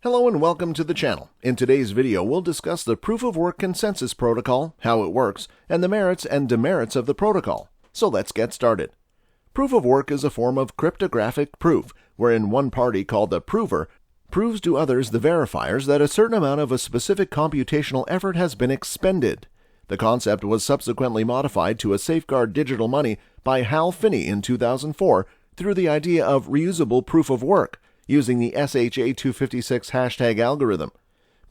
Hello and welcome to the channel. In today's video, we'll discuss the Proof-of-Work Consensus Protocol, how it works, and the merits and demerits of the protocol. So let's get started. Proof-of-work is a form of cryptographic proof, wherein one party, called the prover, proves to others, the verifiers, that a certain amount of a specific computational effort has been expended. The concept was subsequently modified to a safeguard digital money by Hal Finney in 2004 through the idea of reusable proof-of-work, using the SHA-256 hashtag algorithm.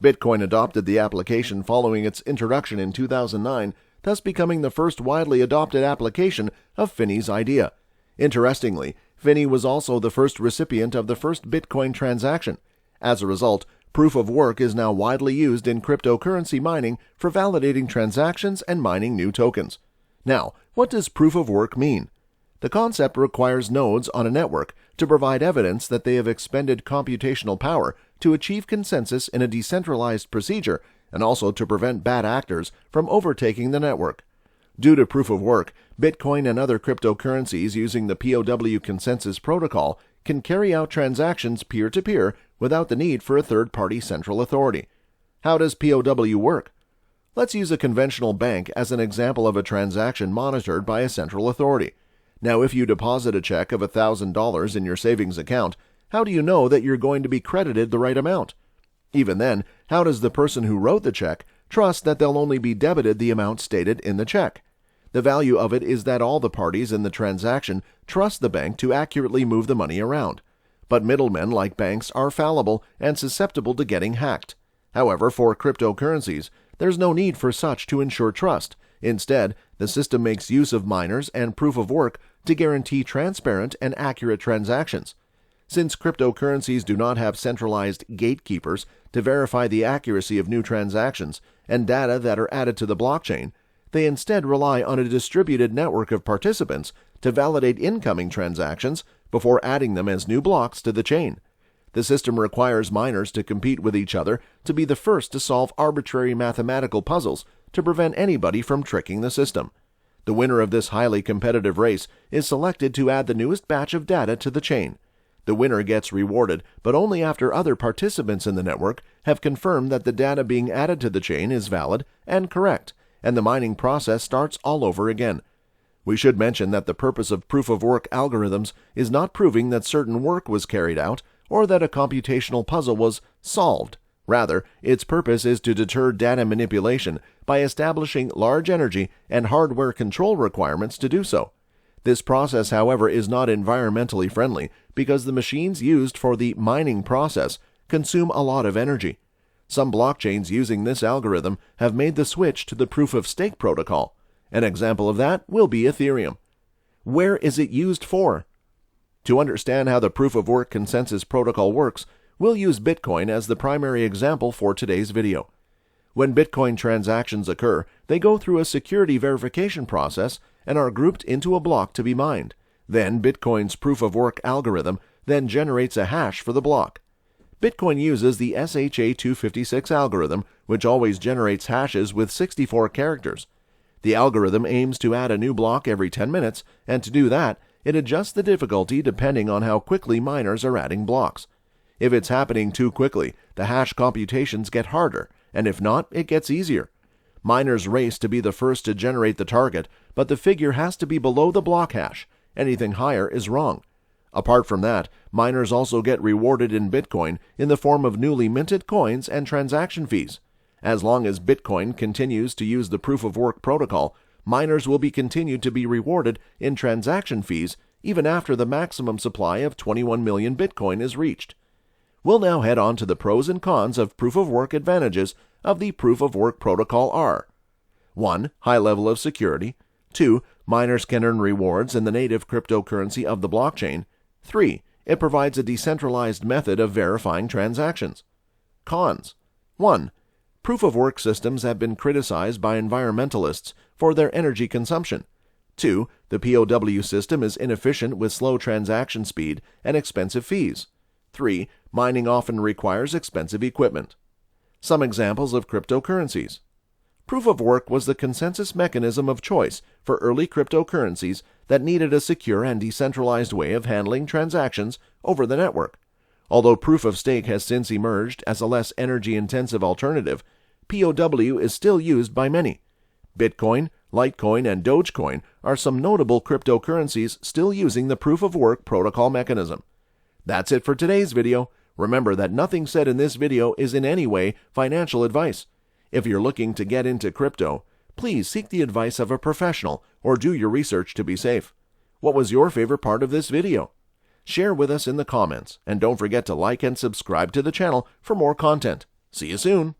Bitcoin adopted the application following its introduction in 2009, thus becoming the first widely adopted application of Finney's idea. Interestingly, Finney was also the first recipient of the first Bitcoin transaction. As a result, proof of work is now widely used in cryptocurrency mining for validating transactions and mining new tokens. Now, what does proof of work mean? The concept requires nodes on a network to provide evidence that they have expended computational power to achieve consensus in a decentralized procedure and also to prevent bad actors from overtaking the network. Due to proof of work, Bitcoin and other cryptocurrencies using the POW consensus protocol can carry out transactions peer-to-peer without the need for a third-party central authority. How does POW work? Let's use a conventional bank as an example of a transaction monitored by a central authority. Now, if you deposit a check of $1,000 in your savings account, how do you know that you're going to be credited the right amount? Even then, how does the person who wrote the check trust that they'll only be debited the amount stated in the check? The value of it is that all the parties in the transaction trust the bank to accurately move the money around. But middlemen like banks are fallible and susceptible to getting hacked. However, for cryptocurrencies, there's no need for such to ensure trust. Instead, the system makes use of miners and proof of work to guarantee transparent and accurate transactions. Since cryptocurrencies do not have centralized gatekeepers to verify the accuracy of new transactions and data that are added to the blockchain, they instead rely on a distributed network of participants to validate incoming transactions before adding them as new blocks to the chain. The system requires miners to compete with each other to be the first to solve arbitrary mathematical puzzles to prevent anybody from tricking the system. The winner of this highly competitive race is selected to add the newest batch of data to the chain. The winner gets rewarded, but only after other participants in the network have confirmed that the data being added to the chain is valid and correct, and the mining process starts all over again. We should mention that the purpose of proof-of-work algorithms is not proving that certain work was carried out or that a computational puzzle was solved. Rather, its purpose is to deter data manipulation by establishing large energy and hardware control requirements to do so. This process, however, is not environmentally friendly because the machines used for the mining process consume a lot of energy. Some blockchains using this algorithm have made the switch to the proof-of-stake protocol. An example of that will be Ethereum. Where is it used for? To understand how the proof-of-work consensus protocol works, we'll use Bitcoin as the primary example for today's video. When Bitcoin transactions occur, they go through a security verification process and are grouped into a block to be mined. Then Bitcoin's proof-of-work algorithm then generates a hash for the block. Bitcoin uses the SHA-256 algorithm, which always generates hashes with 64 characters. The algorithm aims to add a new block every 10 minutes, and to do that, it adjusts the difficulty depending on how quickly miners are adding blocks. If it's happening too quickly, the hash computations get harder, and if not, it gets easier. Miners race to be the first to generate the target, but the figure has to be below the block hash. Anything higher is wrong. Apart from that, miners also get rewarded in Bitcoin in the form of newly minted coins and transaction fees. As long as Bitcoin continues to use the proof-of-work protocol, miners will be continued to be rewarded in transaction fees even after the maximum supply of 21 million Bitcoin is reached. We'll now head on to the pros and cons of proof-of-work advantages of the proof-of-work protocol are: 1. High level of security. 2. Miners can earn rewards in the native cryptocurrency of the blockchain. 3. It provides a decentralized method of verifying transactions. Cons. 1. Proof-of-work systems have been criticized by environmentalists for their energy consumption. 2. The POW system is inefficient with slow transaction speed and expensive fees. 3. Mining often requires expensive equipment. Some examples of cryptocurrencies. Proof of work was the consensus mechanism of choice for early cryptocurrencies that needed a secure and decentralized way of handling transactions over the network. Although proof of stake has since emerged as a less energy-intensive alternative, POW is still used by many. Bitcoin, Litecoin, and Dogecoin are some notable cryptocurrencies still using the proof-of-work protocol mechanism. That's it for today's video. Remember that nothing said in this video is in any way financial advice. If you're looking to get into crypto, please seek the advice of a professional or do your research to be safe. What was your favorite part of this video? Share with us in the comments, and don't forget to like and subscribe to the channel for more content. See you soon!